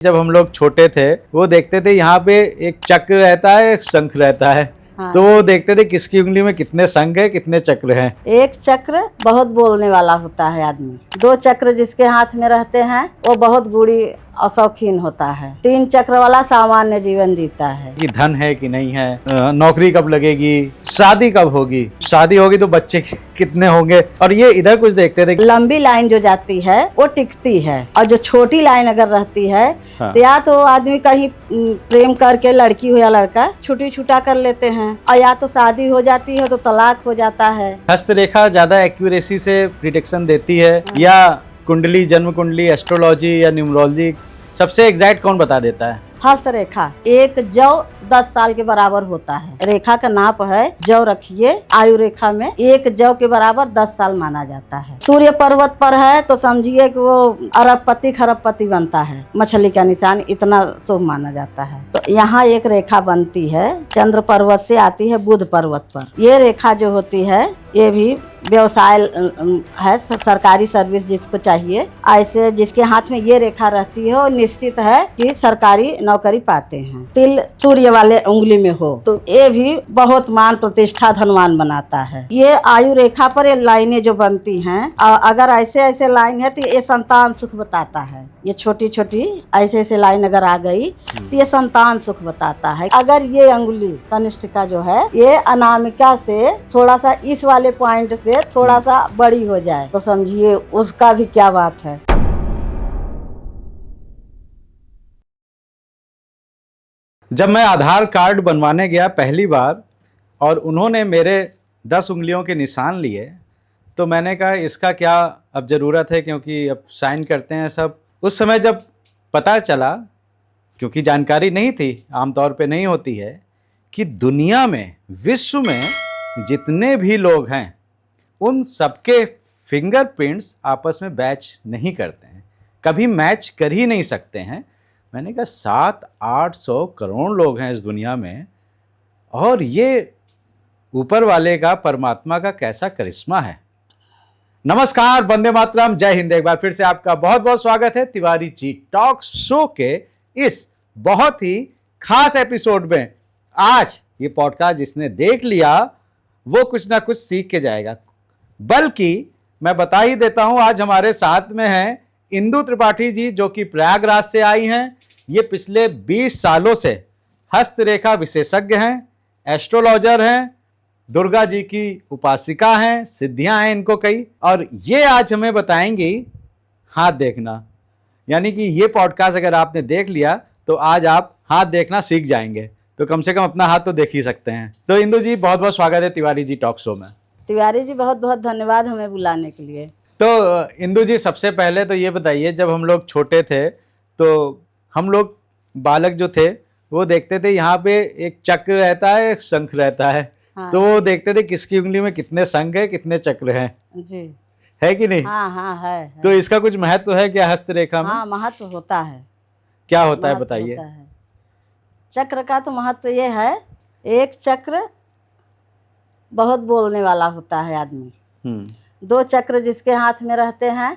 जब हम लोग छोटे थे वो देखते थे यहाँ पे एक चक्र रहता है, एक शंख रहता है। हाँ। तो वो देखते थे किसकी उंगली में कितने शंख है, कितने चक्र हैं। एक चक्र बहुत बोलने वाला होता है आदमी, दो चक्र जिसके हाथ में रहते हैं वो बहुत बूढ़ी और शौकीन होता है, तीन चक्र वाला सामान्य जीवन जीता है। कि धन है कि नहीं है, नौकरी कब लगेगी, शादी कब होगी, शादी होगी तो बच्चे कितने होंगे, और ये इधर कुछ देखते थे। लंबी लाइन जो जाती है वो टिकती है, और जो छोटी लाइन अगर रहती है हाँ। तो या तो आदमी कहीं प्रेम करके लड़की हो या लड़का छुट्टी छुटा कर लेते हैं, और या तो शादी हो जाती है तो तलाक हो जाता है। हस्तरेखा ज्यादा एक्यूरेसी से प्रिडिक्शन देती है या कुंडली, जन्म कुंडली, एस्ट्रोलॉजी या न्यूमरोलॉजी, सबसे एग्जैक्ट कौन बता देता है? हस्तरेखा एक जौ 10 साल के बराबर होता है। रेखा का नाप है जौ रखिए, आयु रेखा में एक जौ के बराबर 10 साल माना जाता है। सूर्य पर्वत पर है तो समझिए कि वो अरबपति खरबपति बनता है, मछली का निशान, इतना शुभ माना जाता है। तो यहाँ एक रेखा बनती है, चंद्र पर्वत से आती है बुध पर्वत पर। ये रेखा जो होती है ये भी व्यवसाय है, सरकारी सर्विस जिसको चाहिए, ऐसे जिसके हाथ में ये रेखा रहती है वो निश्चित है कि सरकारी नौकरी पाते हैं। तिल सूर्य वाले उंगली में हो तो ये भी बहुत मान प्रतिष्ठा धनवान बनाता है। ये आयु रेखा पर ये लाइनें जो बनती हैं, अगर ऐसे ऐसे लाइन है तो ये संतान सुख बताता है। ये छोटी छोटी ऐसे ऐसे लाइन अगर आ गई तो ये संतान सुख बताता है। अगर ये अंगुली कनिष्ठिका जो है ये अनामिका से थोड़ा सा इस वाले पॉइंट से थोड़ा सा बड़ी हो जाए तो समझिए उसका भी क्या बात है। जब मैं आधार कार्ड बनवाने गया पहली बार और उन्होंने मेरे 10 उंगलियों के निशान लिए तो मैंने कहा इसका क्या अब ज़रूरत है, क्योंकि अब साइन करते हैं सब। उस समय जब पता चला, क्योंकि जानकारी नहीं थी, आमतौर पे नहीं होती है, कि दुनिया में, विश्व में जितने भी लोग हैं उन सबके फिंगरप्रिंट्स आपस में मैच नहीं करते हैं, कभी मैच कर ही नहीं सकते हैं। मैंने कहा 700-800 करोड़ लोग हैं इस दुनिया में, और ये ऊपर वाले का, परमात्मा का कैसा करिश्मा है। नमस्कार, वंदे मातरम, जय हिंद। एक बार फिर से आपका बहुत बहुत स्वागत है तिवारी जी टॉक शो के इस बहुत ही खास एपिसोड में। आज ये पॉडकास्ट जिसने देख लिया वो कुछ ना कुछ सीख के जाएगा। बल्कि मैं बता ही देता हूं, आज हमारे साथ में हैं इंदु त्रिपाठी जी, जो कि प्रयागराज से आई हैं। ये पिछले 20 सालों से हस्तरेखा विशेषज्ञ हैं, एस्ट्रोलॉजर हैं, दुर्गा जी की उपासिका हैं, सिद्धियां हैं इनको कई, और ये आज हमें बताएंगी हाथ देखना। यानी कि ये पॉडकास्ट अगर आपने देख लिया तो आज आप हाथ देखना सीख जाएंगे, तो कम से कम अपना हाथ तो देख ही सकते हैं। तो इंदु जी बहुत बहुत स्वागत है तिवारी जी टॉक शो में। तिवारी जी बहुत बहुत धन्यवाद हमें बुलाने के लिए। तो इंदु जी सबसे पहले तो ये बताइए, जब हम लोग छोटे थे तो हम लोग बालक जो थे वो देखते थे यहाँ पे एक चक्र रहता है, एक शंख रहता है। हाँ। तो वो देखते थे किसकी उंगली में कितने शंख है, कितने चक्र हैं जी, है कि नहीं? हाँ हाँ है। तो इसका कुछ महत्व है क्या हस्तरेखा में? हाँ महत्व होता है। क्या होता है बताइए। चक्र का तो महत्व ये है, एक चक्र बहुत बोलने वाला होता है आदमी, दो चक्र जिसके हाथ में रहते हैं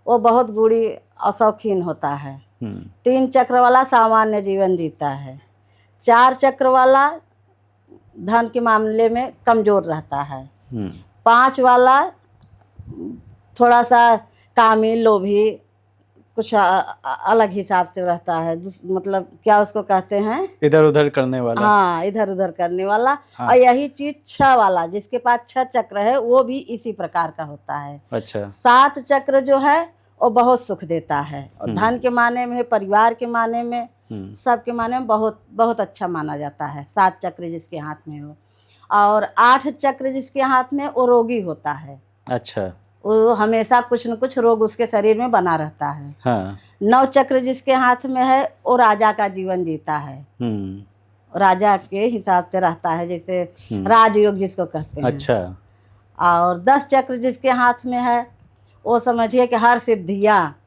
वो बहुत बूढ़ी और शौकीन होता है, तीन चक्र वाला सामान्य जीवन जीता है, चार चक्र वाला धन के मामले में कमजोर रहता है, पांच वाला थोड़ा सा कामी, लोभी, कुछ अलग हिसाब से रहता है, मतलब क्या उसको कहते हैं, इधर उधर करने वाला। हाँ, इधर उधर करने वाला। हाँ। और यही चीज 6 वाला जिसके पास 6 चक्र है वो भी इसी प्रकार का होता है। अच्छा। 7 चक्र जो है वो बहुत सुख देता है, और धन के माने में, परिवार के माने में, सबके माने में बहुत बहुत अच्छा माना जाता है 7 चक्र जिसके हाथ में हो। और 8 चक्र जिसके हाथ में वो रोगी होता है। अच्छा। वो हमेशा कुछ न कुछ रोग उसके शरीर में बना रहता है। हाँ। 9 चक्र जिसके हाथ में है वो राजा का जीवन जीता है, राजा के हिसाब से रहता है, जैसे राजयोग जिसको कहते हैं। अच्छा। और 10 चक्र जिसके हाथ में है वो समझिए कि हर सिद्धियाँ,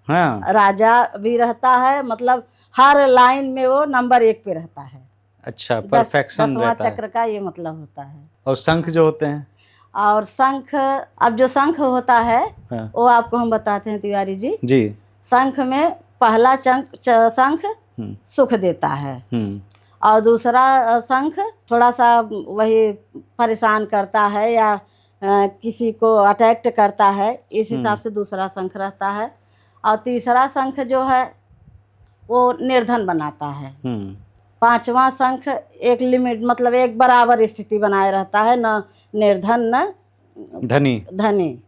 हाँ, राजा भी रहता है, मतलब हर लाइन में वो नंबर 1 पे रहता है। अच्छा, परफेक्शन रहता है। चक्र का ये मतलब होता है। और शंख जो होते हैं, और शंख, अब जो शंख होता है हाँ। वो आपको हम बताते हैं तिवारी जी। शंख में पहला शंख सुख देता है और दूसरा शंख थोड़ा सा वही परेशान करता है या किसी को अटैक्ट करता है, इस हिसाब से दूसरा शंख रहता है। और तीसरा शंख जो है वो निर्धन बनाता है। पांचवा शंख एक लिमिट मतलब एक बराबर स्थिति बनाए रहता है, न निर्धन न धनी।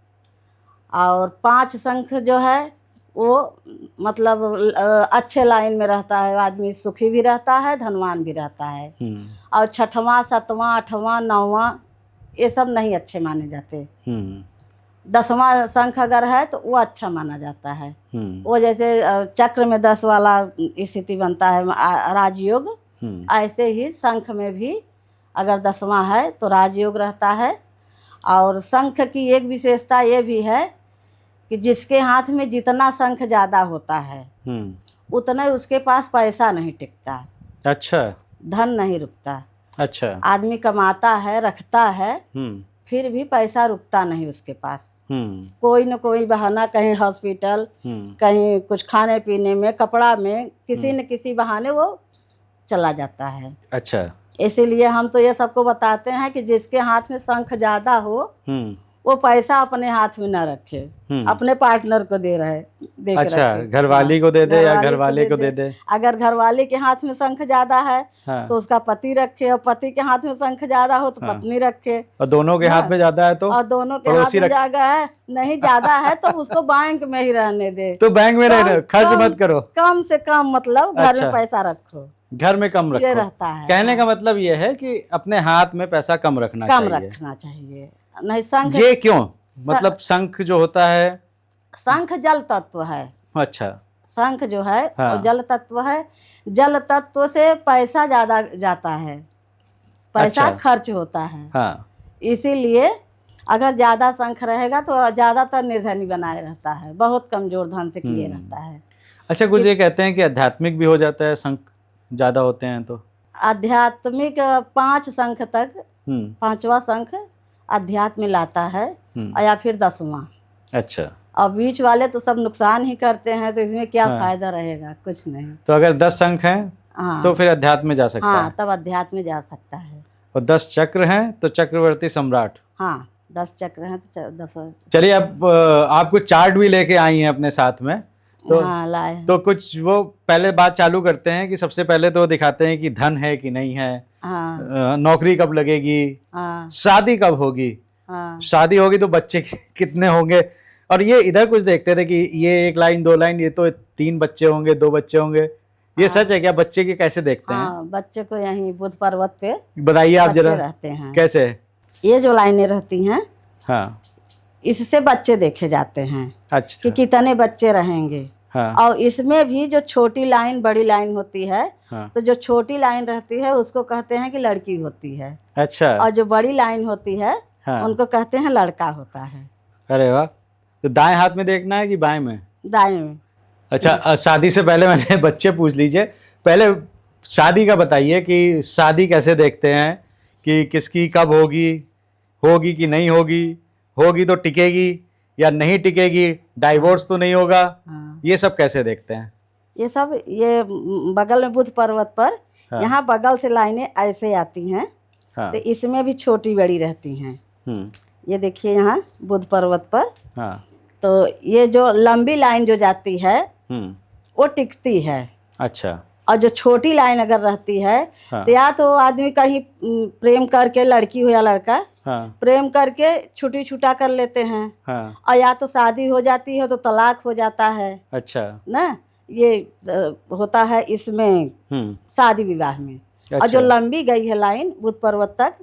और 5 शंख जो है वो मतलब अच्छे लाइन में रहता है, आदमी सुखी भी रहता है, धनवान भी रहता है। और 6वां 7वां 8वां 9वां ये सब नहीं अच्छे माने जाते। 10वां शंख अगर है तो वो अच्छा माना जाता है। वो जैसे चक्र में 10 वाला स्थिति बनता है राजयोग, ऐसे ही शंख में भी अगर 10वां है तो राजयोग रहता है। और शंख की एक विशेषता ये भी है कि जिसके हाथ में जितना शंख ज़्यादा होता है उतना ही उसके पास पैसा नहीं टिकता। अच्छा। धन नहीं रुकता। अच्छा। आदमी कमाता है, रखता है, फिर भी पैसा रुकता नहीं उसके पास। कोई न कोई बहाना, कहीं हॉस्पिटल, कहीं कुछ खाने पीने में, कपड़ा में, किसी न किसी बहाने वो चला जाता है। अच्छा। इसीलिए हम तो ये सबको बताते हैं कि जिसके हाथ में शंख ज़्यादा हो वो पैसा अपने हाथ में ना रखे, अपने पार्टनर को दे अच्छा, घरवाली को दे दे या घरवाले को दे दे। अगर घरवाली के हाथ में शंख ज्यादा है तो उसका पति रखे, और पति के हाथ में शंख ज्यादा हो तो पत्नी रखे। और दोनों के हाथ में ज्यादा है तो, और दोनों के हाथ में ज्यादा है नहीं ज्यादा है तो उसको बैंक में ही रहने दे। तो बैंक में रहने, खर्च मत करो, कम से कम मतलब घर में पैसा रखो, घर में कम रखो, ये रहता है। कहने का मतलब ये है कि अपने हाथ में पैसा कम रखना चाहिए। नहीं शंख ये क्यों? मतलब शंख जो होता है, शंख जल तत्व है। अच्छा। शंख जो है वो जल तत्व है। जल तत्व से पैसा ज्यादा जाता है, पैसा खर्च होता है। हाँ। इसीलिए अगर ज्यादा शंख रहेगा तो ज्यादातर निर्धनी बनाए रहता है, बहुत कमजोर धन से किए रहता है। अच्छा, कुछ ये कहते हैं कि आध्यात्मिक भी हो जाता है शंख ज्यादा होते हैं तो? आध्यात्मिक 5 शंख तक, 5वां शंख अध्यात्म में लाता है या फिर 10वां। अच्छा। और बीच वाले तो सब नुकसान ही करते हैं, तो इसमें क्या फायदा रहेगा? कुछ नहीं। तो अगर 10 शंख हैं तो फिर अध्यात्म में जा सकता है। तब अध्यात्म में जा सकता है। और 10 चक्र हैं तो चक्रवर्ती सम्राट। 10 चक्र हैं तो 10। चलिए, अब आपको चार्ट भी लेके आई हैं अपने साथ में, तो लाए। तो कुछ वो पहले बात चालू करते हैं कि सबसे पहले तो दिखाते हैं कि धन है कि नहीं है, नौकरी कब लगेगी, शादी कब होगी, शादी होगी तो बच्चे कितने होंगे। और ये इधर कुछ देखते थे कि ये 1 लाइन 2 लाइन, ये तो 3 बच्चे होंगे, 2 बच्चे होंगे। ये सच है क्या? बच्चे की कैसे देखते हैं? बच्चे को यहीं बुध पर्वत पे बताइए आप जरा, रहते हैं कैसे? ये जो लाइनें रहती हैं, इससे बच्चे देखे जाते हैं। अच्छा। कि कितने बच्चे रहेंगे। और इसमें भी जो छोटी लाइन बड़ी लाइन होती है, तो जो छोटी लाइन रहती है उसको कहते हैं कि लड़की होती है। अच्छा। और जो बड़ी लाइन होती है उनको कहते हैं लड़का होता है। अरे वाह। तो दाएं हाथ में देखना है कि बाएं में? दाएं में। अच्छा, शादी से पहले मैंने बच्चे पूछ लीजिए, पहले शादी का बताइए कि शादी कैसे देखते हैं, कि किसकी कब होगी, होगी कि नहीं होगी, होगी तो टिकेगी या नहीं टिकेगी, डाइवोर्स तो नहीं होगा, ये सब कैसे देखते हैं? ये सब ये बगल में बुध पर्वत पर यहाँ बगल से लाइनें ऐसे आती हैं। तो इसमें भी छोटी बड़ी रहती हैं। ये देखिए यहाँ बुध पर्वत पर, तो ये जो लंबी लाइन जो जाती है वो टिकती है। अच्छा। और जो छोटी लाइन अगर रहती है तो या तो आदमी कहीं प्रेम करके, लड़की हो या लड़का, प्रेम करके छुट्टी छुटा कर लेते हैं। और या तो शादी हो जाती है तो तलाक हो जाता है। अच्छा ना, ये होता है इसमें शादी विवाह में। अच्छा। और जो लंबी गई है लाइन बुध पर्वत तक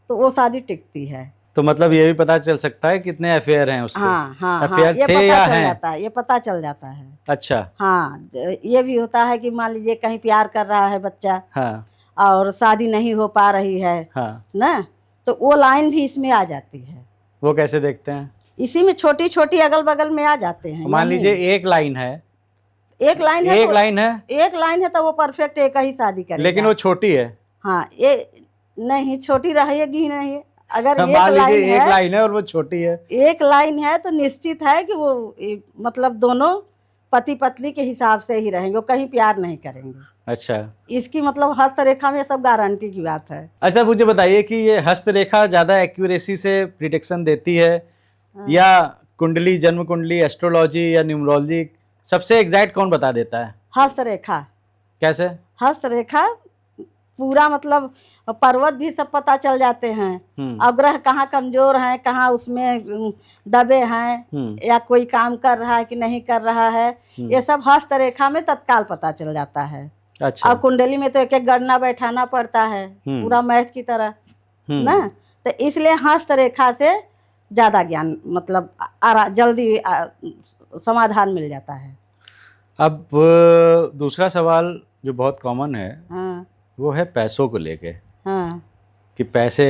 तो वो शादी टिकती है। तो मतलब ये भी पता चल सकता है कितने अफेयर हैं उसके? अफेयर ये पता चल जाता है, ये पता चल जाता है। अच्छा। ये भी होता है कि मान लीजिए कहीं प्यार कर रहा है बच्चा, और शादी नहीं हो पा रही है, ना, तो वो लाइन भी इसमें आ जाती है। वो कैसे देखते हैं? इसी में छोटी छोटी अगल बगल में आ जाते हैं। मान लीजिए एक लाइन है, एक लाइन है तो वो परफेक्ट एक ही शादी करेगा, लेकिन वो छोटी है। ये नहीं, छोटी रहेगी ही नहीं। अगर एक लाइन है और वो छोटी है, एक लाइन है तो निश्चित है कि वो मतलब दोनों पति पत्नी के हिसाब से ही रहेंगे, वो कहीं प्यार नहीं करेंगे। अच्छा। इसकी मतलब हस्तरेखा में सब गारंटी की बात है। अच्छा, मुझे बताइए कि ये हस्तरेखा ज़्यादा एक्यूरेसी से प्रिडिक्शन देती है या कुंडली, जन्म कुंडली, एस्ट्रोलॉजी या न्यूमरोलॉजी, सबसे एग्जैक्ट कौन बता देता है? हस्तरेखा। कैसे? हस्तरेखा पूरा मतलब पर्वत भी सब पता चल जाते हैं, और ग्रह कहाँ कमजोर हैं, कहाँ उसमें दबे हैं, या कोई काम कर रहा है कि नहीं कर रहा है, ये सब हस्तरेखा में तत्काल पता चल जाता है। अच्छा। और कुंडली में तो एक एक गणना बैठाना पड़ता है, पूरा मैथ की तरह ना, तो इसलिए हस्तरेखा से ज़्यादा ज्ञान मतलब जल्दी समाधान मिल जाता है। अब दूसरा सवाल जो बहुत कॉमन है, हाँ वो है पैसों को लेके। हाँ कि पैसे,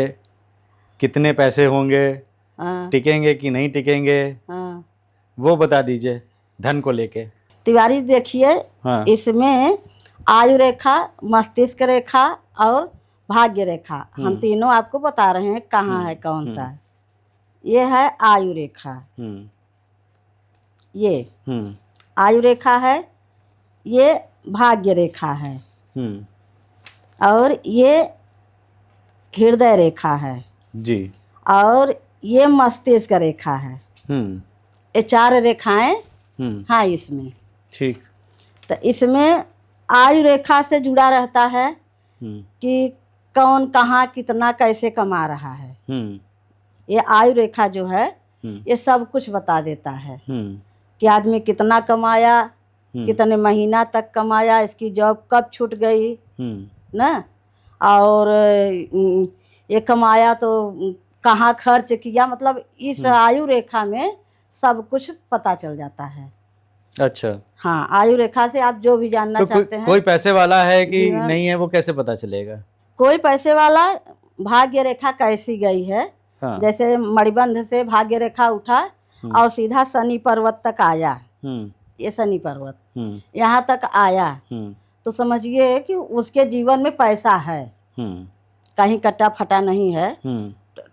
कितने पैसे होंगे, हाँ टिकेंगे कि नहीं टिकेंगे, हाँ। वो बता दीजिए धन को लेके। तिवारी देखिए, हाँ। इसमें आयु रेखा, मस्तिष्क रेखा और भाग्य रेखा, हम तीनों आपको बता रहे हैं कहाँ है, कौन सा है। ये है आयु रेखा, ये आयु रेखा है, ये भाग्य रेखा है, और ये हृदय रेखा है जी, और ये मस्तिष्क रेखा है। ये 4 रेखाएं हाँ इसमें। ठीक। तो इसमें आयु रेखा से जुड़ा रहता है कि कौन कहाँ कितना कैसे कमा रहा है। ये आयु रेखा जो है ये सब कुछ बता देता है कि आदमी कितना कमाया, कितने महीना तक कमाया, इसकी जॉब कब छूट गई ना, और ये कमाया तो कहाँ खर्च किया, मतलब इस आयु रेखा में सब कुछ पता चल जाता है। अच्छा। हाँ, आयु रेखा से आप जो भी जानना तो चाहते हैं। कोई पैसे वाला है कि नहीं है, वो कैसे पता चलेगा? कोई पैसे वाला, भाग्य रेखा कैसी गई है। हाँ। जैसे मणिबंध से भाग्य रेखा उठा और सीधा शनि पर्वत तक आया, ये शनि पर्वत यहाँ तक आया, तो समझिए कि उसके जीवन में पैसा है, कहीं कटा फटा नहीं है,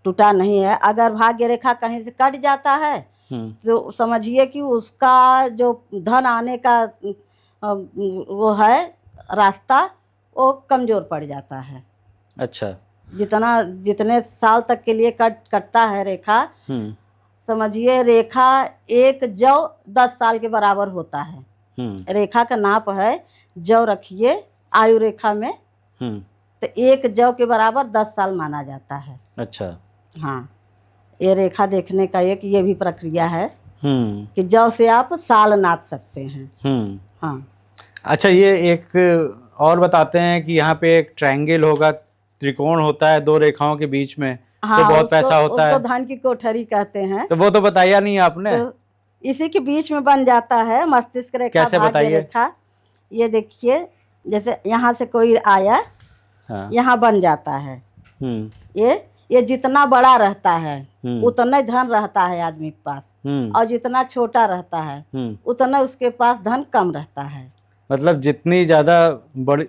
टूटा नहीं है। अगर भाग्य रेखा कहीं से कट जाता है तो समझिए कि उसका जो धन आने का वो है रास्ता, वो कमज़ोर पड़ जाता है। अच्छा। जितने साल तक के लिए कटता है रेखा, समझिए रेखा एक जौ 10 साल के बराबर होता है। रेखा का नाप है जौ रखिए आयु रेखा में, तो एक जौ के बराबर 10 साल माना जाता है। अच्छा। हाँ, ये रेखा देखने का एक ये भी प्रक्रिया है कि जौ से आप साल नाप सकते हैं। हाँ। अच्छा, ये एक और बताते हैं कि यहाँ पे एक ट्रायंगल होगा, त्रिकोण होता है 2 रेखाओं के बीच में, हाँ, तो बहुत पैसा होता है। उसको धन की कोठरी कहते हैं। तो वो तो बताया नहीं आपने। तो इसी के बीच में बन जाता है मस्तिष्क रेखा, कैसे भाग्य बताइए? रेखा। ये देखिए, जैसे यहाँ से कोई आया, हाँ। यहाँ बन जाता है। ये जितना बड़ा रहता है उतना ही धन रहता है आदमी के पास, और जितना छोटा रहता है उतना उसके पास धन कम रहता है। मतलब जितनी ज्यादा बड़ी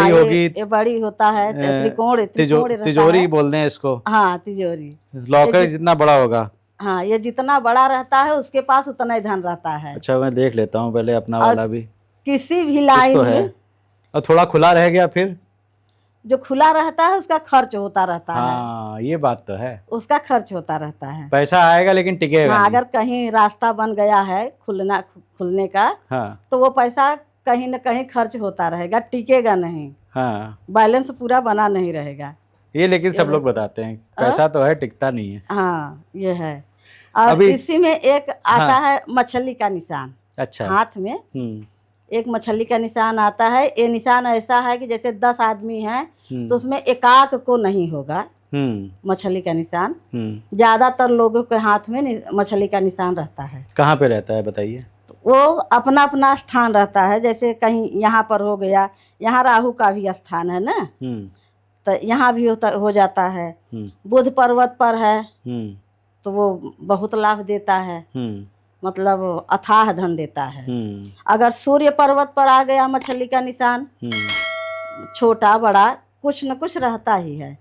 होगी, ये बड़ी होता है, त्रिकोण तिजोरी बोलते हैं इसको। हाँ, तिजोरी, लॉकर जितना बड़ा होगा। हाँ, ये जितना बड़ा रहता है उसके पास उतना ही धन रहता है। अच्छा, मैं देख लेता हूँ पहले अपना वाला भी। किसी भी लाइन तो है, में और थोड़ा खुला रह गया फिर जो खुला रहता है उसका खर्च होता रहता है। हाँ, ये बात तो है, उसका खर्च होता रहता है। पैसा आएगा लेकिन टिकेगा हाँ, नहीं। अगर कहीं रास्ता बन गया है खुलने का, हाँ। तो वो पैसा कहीं न कहीं खर्च होता रहेगा, टिकेगा नहीं। हाँ, बैलेंस पूरा बना नहीं रहेगा। ये लेकिन सब लोग बताते हैं पैसा तो है, टिकता नहीं है। हाँ, ये है। और इसी में एक आता है मछली का निशान। अच्छा। हाथ में एक मछली का निशान आता है। ये निशान ऐसा है कि जैसे 10 आदमी हैं तो उसमें एकाक को नहीं होगा मछली का निशान। ज्यादातर लोगों के हाथ में मछली का निशान रहता है। कहाँ पे रहता है बताइए? वो अपना अपना स्थान रहता है। जैसे कहीं यहाँ पर हो गया, यहाँ राहु का भी स्थान है ना, तो यहाँ भी हो जाता है। बुध पर्वत पर है तो वो बहुत लाभ देता है, मतलब अथाह धन देता है। अगर सूर्य पर्वत पर आ गया मछली का निशान, छोटा बड़ा कुछ न कुछ रहता ही है।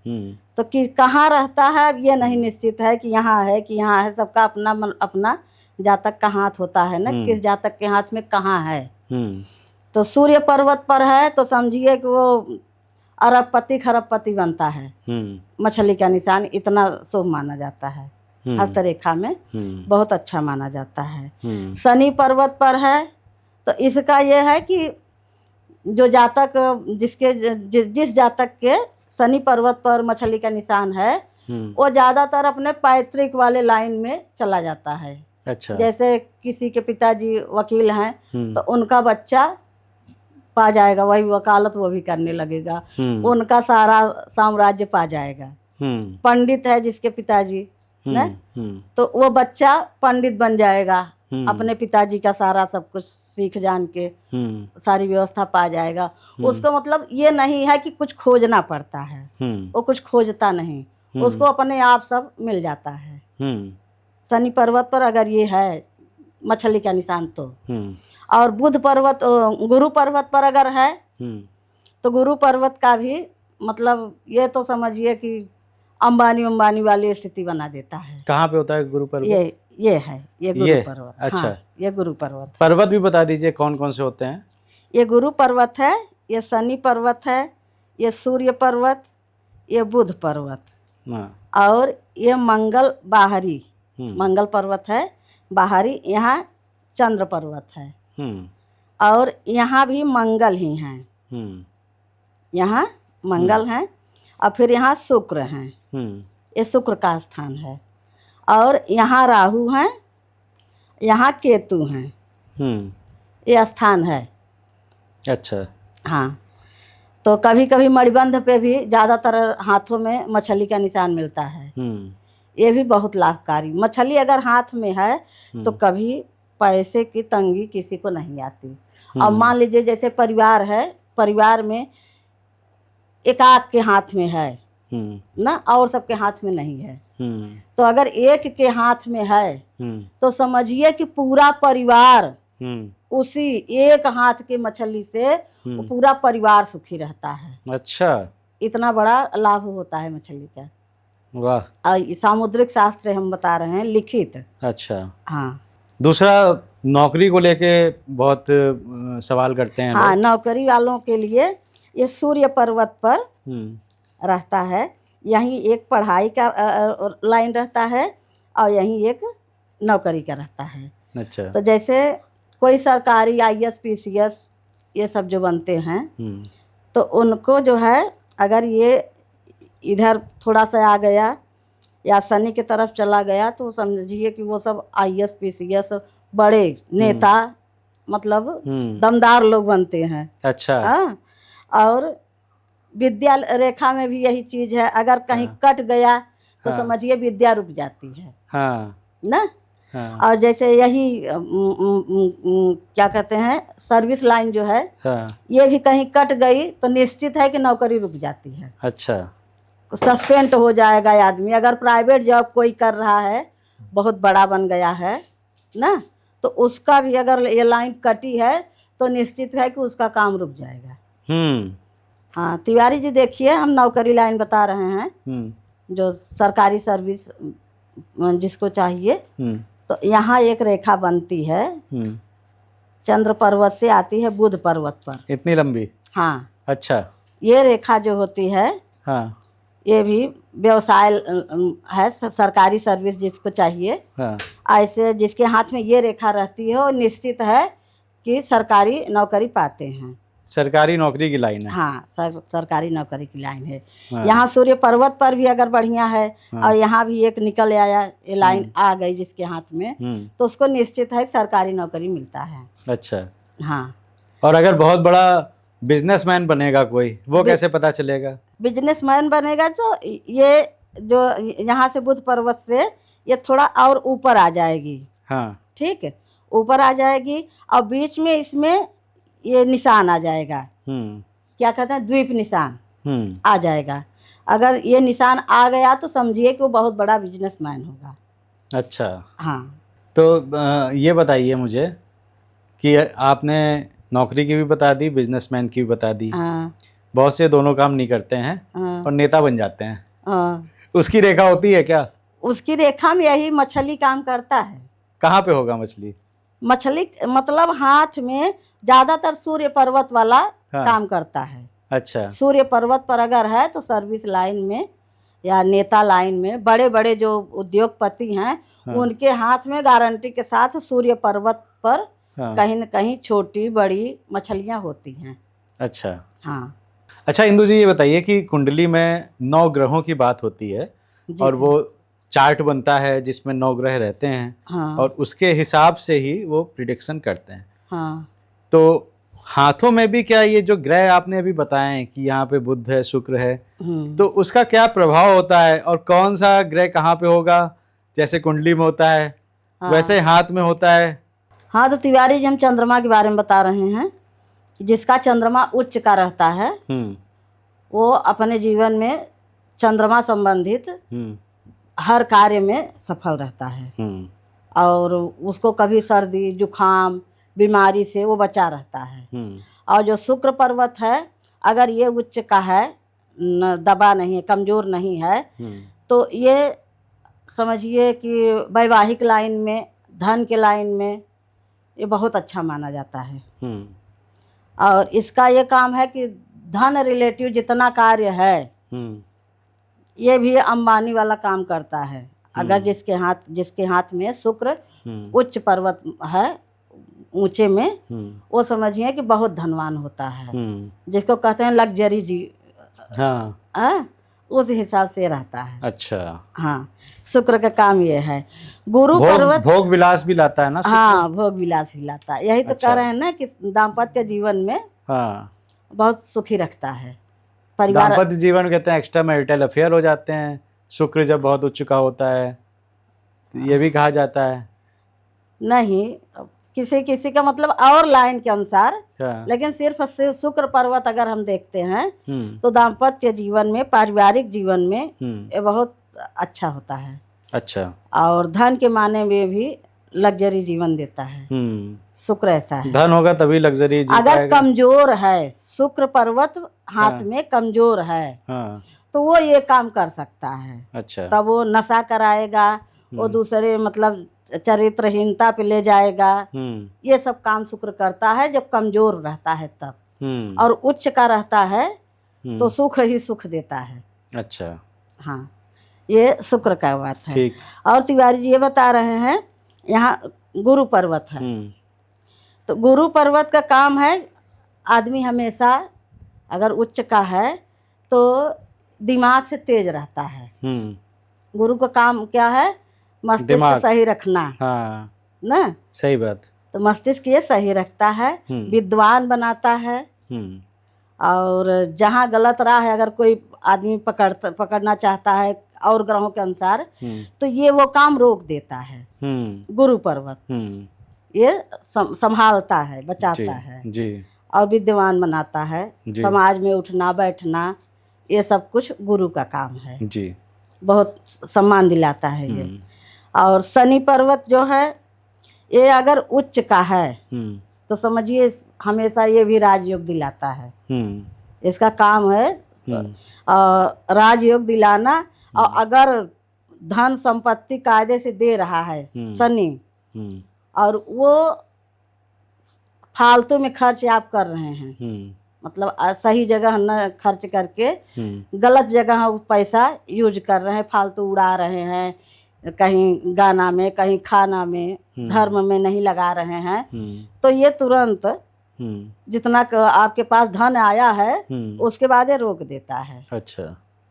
तो कि कहाँ रहता है अब ये नहीं निश्चित है कि यहाँ है कि यहाँ है, सबका अपना अपना जातक का हाथ होता है ना, किस जातक के हाथ में कहाँ है। हम्म तो सूर्य पर्वत पर है तो समझिए कि वो अरबपति खरबपति बनता है। मछली का निशान इतना शुभ माना जाता है, हस्तरेखा में बहुत अच्छा माना जाता है। शनि पर्वत पर है तो इसका यह है कि जो जातक जिस जातक के शनि पर्वत पर मछली का निशान है वो ज़्यादातर अपने पैतृक वाले लाइन में चला जाता है। अच्छा। जैसे किसी के पिताजी वकील हैं तो उनका बच्चा पा जाएगा, वही वकालत वो भी करने लगेगा, उनका सारा साम्राज्य पा जाएगा। पंडित है जिसके पिताजी ना, तो वो बच्चा पंडित बन जाएगा, अपने पिताजी का सारा सब कुछ सीख जान के सारी व्यवस्था पा जाएगा। उसको मतलब ये नहीं है कि कुछ खोजना पड़ता है, वो कुछ खोजता नहीं, उसको अपने आप सब मिल जाता है। शनि पर्वत पर अगर ये है मछली का निशान तो। और बुध पर्वत गुरु पर्वत पर अगर है तो गुरु पर्वत का भी मतलब ये तो समझिए कि अंबानी वाली स्थिति बना देता है। कहाँ पे होता है गुरु पर्वत? ये है, ये गुरु पर्वत। अच्छा। हाँ, ये गुरु पर्वत। पर्वत भी बता दीजिए कौन कौन से होते हैं? ये गुरु पर्वत है, ये शनि पर्वत है, ये सूर्य पर्वत, ये बुध पर्वत, और ये मंगल बाहरी मंगल पर्वत है बाहरी। यहाँ चंद्र पर्वत है और यहाँ भी मंगल ही हैं, यहाँ मंगल हैं और फिर यहाँ शुक्र हैं, ये शुक्र का स्थान है। और यहाँ राहु हैं, यहाँ केतु हैं, ये स्थान है। अच्छा। हाँ, तो कभी कभी मणिबंध पे भी ज़्यादातर हाथों में मछली का निशान मिलता है। ये भी बहुत लाभकारी। मछली अगर हाथ में है तो कभी पैसे की तंगी किसी को नहीं आती। और मान लीजिए जैसे परिवार है, परिवार में एकाक के हाथ में है ना, और सबके हाथ में नहीं है, तो अगर एक के हाथ में है तो समझिए कि पूरा परिवार उसी एक हाथ के मछली से पूरा परिवार सुखी रहता है। अच्छा, इतना बड़ा लाभ होता है मछली का। वाह। सामुद्रिक शास्त्र हम बता रहे हैं, लिखित। अच्छा। हाँ, दूसरा नौकरी को लेके बहुत सवाल करते हैं। हाँ, नौकरी वालों के लिए ये सूर्य पर्वत पर रहता है। यहीं एक पढ़ाई का लाइन रहता है और यहीं एक नौकरी का रहता है। अच्छा। तो जैसे कोई सरकारी IAS PCS ये सब जो बनते हैं तो उनको जो है अगर ये इधर थोड़ा सा आ गया या शनि की तरफ चला गया तो समझिए कि वो सब IAS PCS बड़े नेता मतलब दमदार लोग बनते हैं। अच्छा। हाँ, और विद्या रेखा में भी यही चीज़ है, अगर कहीं कट गया तो समझिए विद्या रुक जाती है। हाँ। ना। हाँ। और जैसे यही क्या कहते हैं सर्विस लाइन जो है, ये भी कहीं कट गई तो निश्चित है कि नौकरी रुक जाती है। अच्छा। सस्पेंड हो जाएगा आदमी। अगर प्राइवेट जॉब कोई कर रहा है, बहुत बड़ा बन गया है ना, तो उसका भी अगर ये लाइन कटी है तो निश्चित है कि उसका काम रुक जाएगा। हाँ, तिवारी जी देखिए, हम नौकरी लाइन बता रहे हैं जो सरकारी सर्विस जिसको चाहिए। तो यहाँ एक रेखा बनती है, चंद्र पर्वत से आती है बुध पर्वत पर। इतनी लंबी? हाँ। अच्छा। ये रेखा जो होती है, हाँ, ये भी व्यवसाय है, सरकारी सर्विस जिसको चाहिए। हाँ। ऐसे जिसके हाथ में ये रेखा रहती है वो निश्चित है कि सरकारी नौकरी पाते हैं। सरकारी नौकरी की लाइन है। हाँ, सरकारी नौकरी की लाइन है। हाँ। यहाँ सूर्य पर्वत पर भी अगर बढ़िया है, हाँ, और यहाँ भी एक निकल आया, ये लाइन आ गई जिसके हाथ में, तो उसको निश्चित है कि सरकारी नौकरी मिलता है। अच्छा। हाँ। और अगर बहुत बड़ा बिजनेसमैन बनेगा कोई, वो कैसे पता चलेगा? बिजनेसमैन बनेगा तो ये जो यहाँ से बुध पर्वत से ये थोड़ा और ऊपर आ जाएगी। हाँ। ठीक है, ऊपर आ जाएगी और बीच में इसमें ये निशान आ जाएगा। क्या कहते हैं, द्वीप निशान आ जाएगा। अगर ये निशान आ गया तो समझिए कि वो बहुत बड़ा बिजनेसमैन होगा। अच्छा। हाँ। तो ये बताइए मुझे कि आपने नौकरी की भी बता दी, बिजनेसमैन की भी बता दी। हाँ। बहुत से दोनों काम नहीं करते हैं। हाँ। और नेता बन जाते हैं। हाँ। उसकी रेखा होती है क्या? उसकी रेखा में यही मछली काम करता है। कहाँ पे होगा मछली? मछली मतलब हाथ में ज्यादातर सूर्य पर्वत वाला हाँ। काम करता है। अच्छा। सूर्य पर्वत पर अगर है तो सर्विस लाइन में या नेता लाइन में बड़े बड़े जो उद्योगपति हैं, हाँ। उनके हाथ में गारंटी के साथ सूर्य पर्वत पर हाँ। कहीं न कहीं छोटी बड़ी मछलियां होती हैं। अच्छा। हाँ अच्छा इंदु जी, ये बताइए कि कुंडली में 9 ग्रहों की बात होती है जी और जी। वो चार्ट बनता है जिसमें 9 ग्रह रहते हैं हाँ और उसके हिसाब से ही वो प्रिडिक्शन करते हैं। हाँ तो हाथों में भी क्या ये जो ग्रह आपने अभी बताए हैं कि यहाँ पे बुध है, शुक्र है, तो उसका क्या प्रभाव होता है और कौन सा ग्रह कहाँ पे होगा? जैसे कुंडली में होता है वैसे हाथ में होता है। हाँ तो तिवारी जी हम चंद्रमा के बारे में बता रहे हैं। जिसका चंद्रमा उच्च का रहता है वो अपने जीवन में चंद्रमा संबंधित हर कार्य में सफल रहता है और उसको कभी सर्दी जुखाम बीमारी से वो बचा रहता है। और जो शुक्र पर्वत है अगर ये उच्च का है, दबा नहीं है, कमजोर नहीं है, तो ये समझिए कि वैवाहिक लाइन में, धन के लाइन में ये बहुत अच्छा माना जाता है। और इसका ये काम है कि धन रिलेटिव जितना कार्य है ये भी अंबानी वाला काम करता है। अगर जिसके हाथ में शुक्र उच्च पर्वत है, ऊंचे में, वो समझिए कि बहुत धनवान होता है, जिसको कहते हैं लग्जरी जी। हाँ उस हिसाब से रहता है। अच्छा। हाँ शुक्र का काम ये है। गुरु पर्वत भोग विलास भी लाता है ना शुक्र? हाँ भोग विलास भी लाता है। यही तो अच्छा। कह रहे हैं ना कि दाम्पत्य जीवन में हाँ बहुत सुखी रखता है परिवार। दाम्पत्य जीवन कहते हैं एक्स्ट्रा मैरिटल अफेयर हो जाते हैं शुक्र जब बहुत उच्च का होता है, तो ये भी कहा जाता है। नहीं, किसी किसी का मतलब और लाइन के अनुसार, हाँ। लेकिन सिर्फ शुक्र पर्वत अगर हम देखते हैं तो दाम्पत्य जीवन में, पारिवारिक जीवन में ये बहुत अच्छा होता है। अच्छा। और धन के माने में भी लग्जरी जीवन देता है। शुक्र ऐसा है। धन होगा तभी लग्जरी जी अगर पाएगा। कमजोर है शुक्र पर्वत हाथ में कमजोर है तो वो ये काम कर सकता है। अच्छा। तब वो नशा कराएगा, वो दूसरे मतलब चरित्रहीनता पे ले जाएगा। ये सब काम शुक्र करता है जब कमजोर रहता है तब। और उच्च का रहता है तो सुख ही सुख देता है। अच्छा। हाँ ये शुक्र का बात है। ठीक। और तिवारी जी ये बता रहे हैं यहाँ गुरु पर्वत है। तो गुरु पर्वत का काम है, आदमी हमेशा अगर उच्च का है तो दिमाग से तेज रहता है। गुरु का काम क्या है? मस्तिष्क सही रखना। हाँ ना सही बात। तो मस्तिष्क ये सही रखता है, विद्वान बनाता है। और जहाँ गलत राह है अगर कोई आदमी पकड़ना चाहता है और ग्रहों के अनुसार तो ये वो काम रोक देता है। गुरु पर्वत ये संभालता है, बचाता है जी। और विद्वान बनाता है। समाज में उठना बैठना ये सब कुछ गुरु का काम है जी। बहुत सम्मान दिलाता है ये। और शनि पर्वत जो है ये अगर उच्च का है तो समझिए हमेशा ये भी राजयोग दिलाता है। इसका काम है राजयोग दिलाना। और अगर धन संपत्ति कायदे से दे रहा है शनि और वो फालतू में खर्च आप कर रहे हैं, मतलब सही जगह न खर्च करके गलत जगह पैसा यूज कर रहे हैं, फालतू उड़ा रहे हैं, कहीं गाना में कहीं खाना में, धर्म में नहीं लगा रहे हैं, तो ये तुरंत जितना आपके पास धन आया है उसके बाद ये रोक देता है। अच्छा।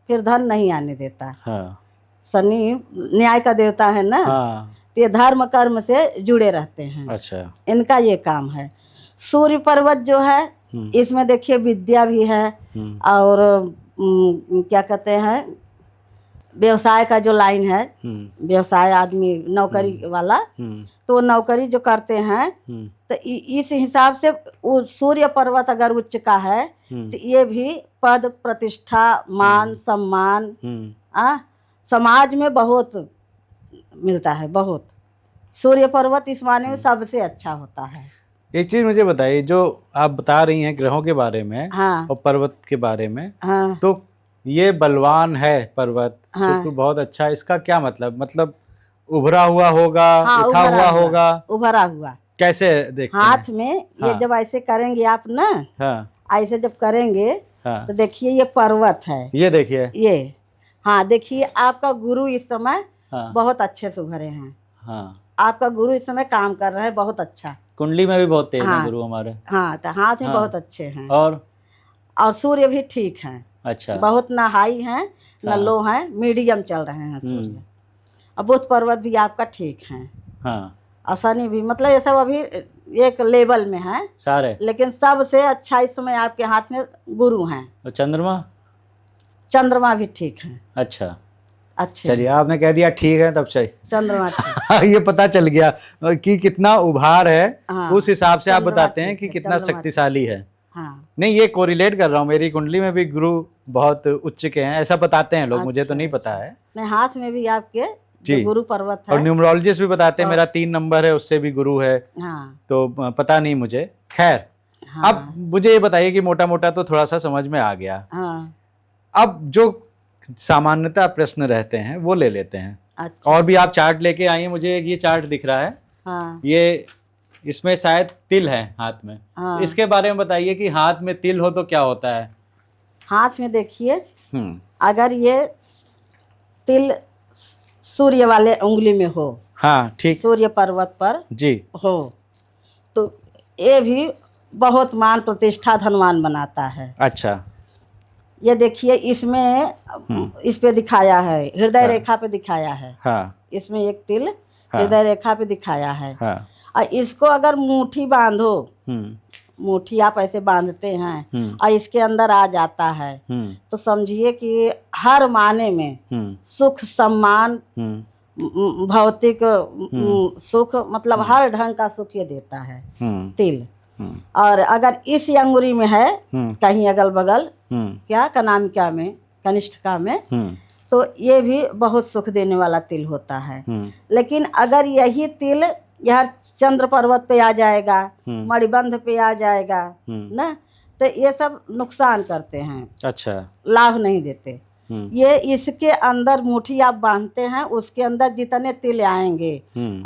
फिर धन नहीं आने देता। हाँ। शनि न्याय का देवता है ना। हाँ। ये धर्म कर्म से जुड़े रहते हैं। अच्छा। इनका ये काम है। सूर्य पर्वत जो है इसमें देखिए विद्या भी है और क्या कहते हैं व्यवसाय का जो लाइन है, व्यवसाय आदमी नौकरी वाला, तो नौकरी जो करते हैं तो इस हिसाब से वो सूर्य पर्वत अगर उच्च का है तो ये भी पद प्रतिष्ठा मान सम्मान समाज में बहुत मिलता है। बहुत सूर्य पर्वत इस माने में सबसे अच्छा होता है। एक चीज मुझे बताइए, जो आप बता रही हैं ग्रहों के बारे में और पर्वत के बारे में, तो ये बलवान है पर्वत, शुक्र बहुत अच्छा है, इसका क्या मतलब उभरा हुआ होगा, हाँ, उठा हुआ होगा, उभरा हुआ कैसे देखते हैं? हाथ में ये हाँ। जब ऐसे करेंगे आप ना, हाँ ऐसे जब करेंगे हाँ, तो देखिए ये पर्वत है, ये देखिए। ये हाँ देखिए आपका गुरु इस समय हाँ बहुत अच्छे से उभरे हैं। हाँ, आपका गुरु इस समय काम कर रहे हैं बहुत अच्छा। कुंडली में भी बहुत तेज है हाँ। गुरु हमारे। हाँ तो हाथ में हाँ। बहुत अच्छे हैं और सूर्य भी ठीक हैं, अच्छा, बहुत ना हाई हैं न हाँ। लो हैं, मीडियम चल रहे हैं सूर्य। अब बुध पर्वत भी आपका ठीक हैं हाँ, और शनि भी, मतलब ये सब अभी एक लेवल में है सारे। लेकिन सबसे अच्छा इस समय आपके हाथ में गुरु हैं। और चंद्रमा? चंद्रमा भी ठीक हैं, अच्छा, अच्छे चलिए आपने कह दिया ठीक है तब चाहिए। चंद्रमा ठीक। ये पता चल गया कि कितना उभार है, हाँ, उस हिसाब से आप चंद्रमा बताते हैं ठीक कि है, कितना चंद्रमा शक्तिशाली है। हाँ नहीं, ये कोरिलेट कर रहा हूँ, मेरी कुंडली में भी गुरु बहुत उच्च के हैं, ऐसा बताते हैं लोग, मुझे तो नहीं पता है। नहीं, हाथ में भी आपके जी। जो गुरु पर्वत और है न्यूमरोलॉजिस्ट भी बताते हैं मेरा 3 नंबर है, उससे भी गुरु है। हाँ तो पता नहीं मुझे, खैर। हाँ अब मुझे ये बताइए कि मोटा मोटा तो थोड़ा सा समझ में आ गया, हाँ अब जो सामान्यतः प्रश्न रहते हैं वो ले लेते हैं। अच्छा और भी आप चार्ट लेके आइए, मुझे ये चार्ट दिख रहा है, हाँ ये इसमें शायद तिल है हाथ में। हाँ। इसके बारे में बताइए कि हाथ में तिल हो तो क्या होता है? हाथ में देखिए हम्म, अगर ये तिल सूर्य वाले उंगली में हो, हाँ ठीक सूर्य पर्वत पर जी, हो तो ये भी बहुत मान प्रतिष्ठा धनवान बनाता है। अच्छा, ये देखिए इसमें इस पे दिखाया है, हृदय हाँ। रेखा पे दिखाया है, हाँ इसमें एक तिल हाँ। हृदय रेखा पे दिखाया है। हाँ, और इसको अगर मुट्ठी बांधो, हम्म मुट्ठी आप ऐसे बांधते हैं हम्म और इसके अंदर आ जाता है हम्म तो समझिए कि हर माने में हम्म सुख सम्मान भौतिक सुख, मतलब हर ढंग का सुख ये देता है तिल। और अगर इस अंगुरी में है कहीं अगल बगल क्या कनामिका में, कनिष्ठिका में, तो ये भी बहुत सुख देने वाला तिल होता है। लेकिन अगर यही तिल यह चंद्र पर्वत पे आ जाएगा, मणिबंध पे आ जाएगा ना, तो ये सब नुकसान करते हैं, अच्छा, लाभ नहीं देते। ये इसके अंदर मुट्ठी आप बांधते हैं, उसके अंदर जितने तिल आएंगे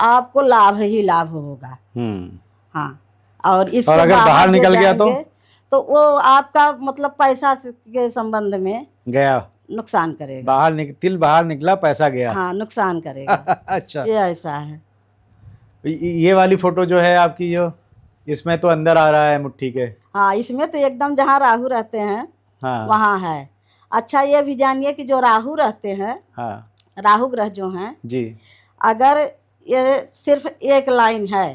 आपको लाभ ही लाभ होगा। हाँ, और इसके और अगर बाहर निकल गया तो वो आपका मतलब पैसा के संबंध में गया, नुकसान करेगा। तिल बाहर निकला, पैसा गया। हाँ, नुकसान करेगा। अच्छा, ये ऐसा है। ये वाली फोटो जो है आपकी, जो इसमें तो अंदर आ रहा है मुट्ठी के। हाँ, इसमें तो एकदम जहाँ राहु रहते हैं हाँ, वहाँ है। अच्छा, ये भी जानिए कि जो राहु रहते हैं, हाँ राहु ग्रह जो हैं जी, अगर ये सिर्फ एक लाइन है,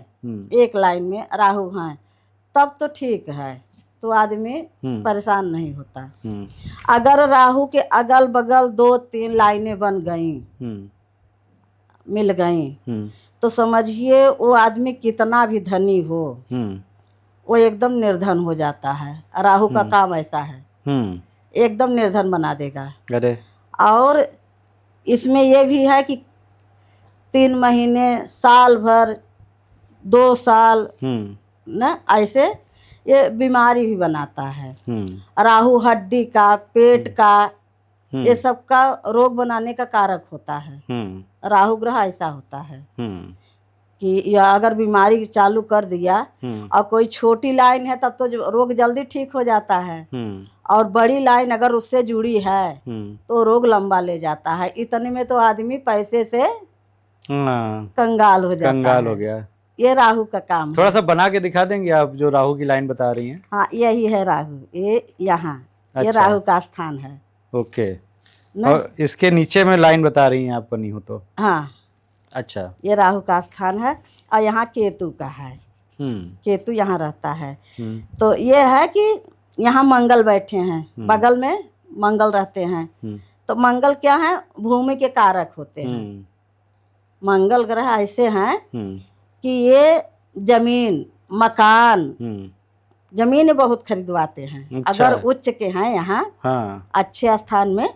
एक लाइन में राहु हैं, तब तो ठीक है, तो आदमी परेशान नहीं होता। अगर राहु के अगल बगल 2-3 लाइनें बन गई, मिल गई, तो समझिए वो आदमी कितना भी धनी हो वो एकदम निर्धन हो जाता है। राहु का काम ऐसा है, एकदम निर्धन बना देगा। अरे, और इसमें ये भी है कि 3 महीने, साल भर, 2 साल ना, ऐसे ये बीमारी भी बनाता है। राहु हड्डी का, पेट का, ये सब का रोग बनाने का कारक होता है। राहु ग्रह ऐसा होता है कि या अगर बीमारी चालू कर दिया और कोई छोटी लाइन है तब तो रोग जल्दी ठीक हो जाता है, और बड़ी लाइन अगर उससे जुड़ी है तो रोग लंबा ले जाता है। इतने में तो आदमी पैसे से कंगाल हो जाता है। कंगाल हो गया। ये राहु का काम थोड़ा है। सा बना के दिखा देंगे आप, जो राहु की लाइन बता रही हैं? हाँ, यही है राहु, ये यहाँ। अच्छा। ये राहु का स्थान है। ओके, और इसके नीचे में लाइन बता रही हैं आप बनी हो तो? हाँ, अच्छा, ये राहु का स्थान है। और यहाँ केतु का है, केतु यहाँ रहता है। तो ये है कि यहाँ मंगल बैठे हैं, बगल में मंगल रहते हैं। तो मंगल क्या है, भूमि के कारक होते हैं। मंगल ग्रह ऐसे हैं कि ये जमीन, मकान, जमीन बहुत खरीदवाते हैं। अच्छा। अगर उच्च के हैं यहाँ, हाँ, अच्छे स्थान में,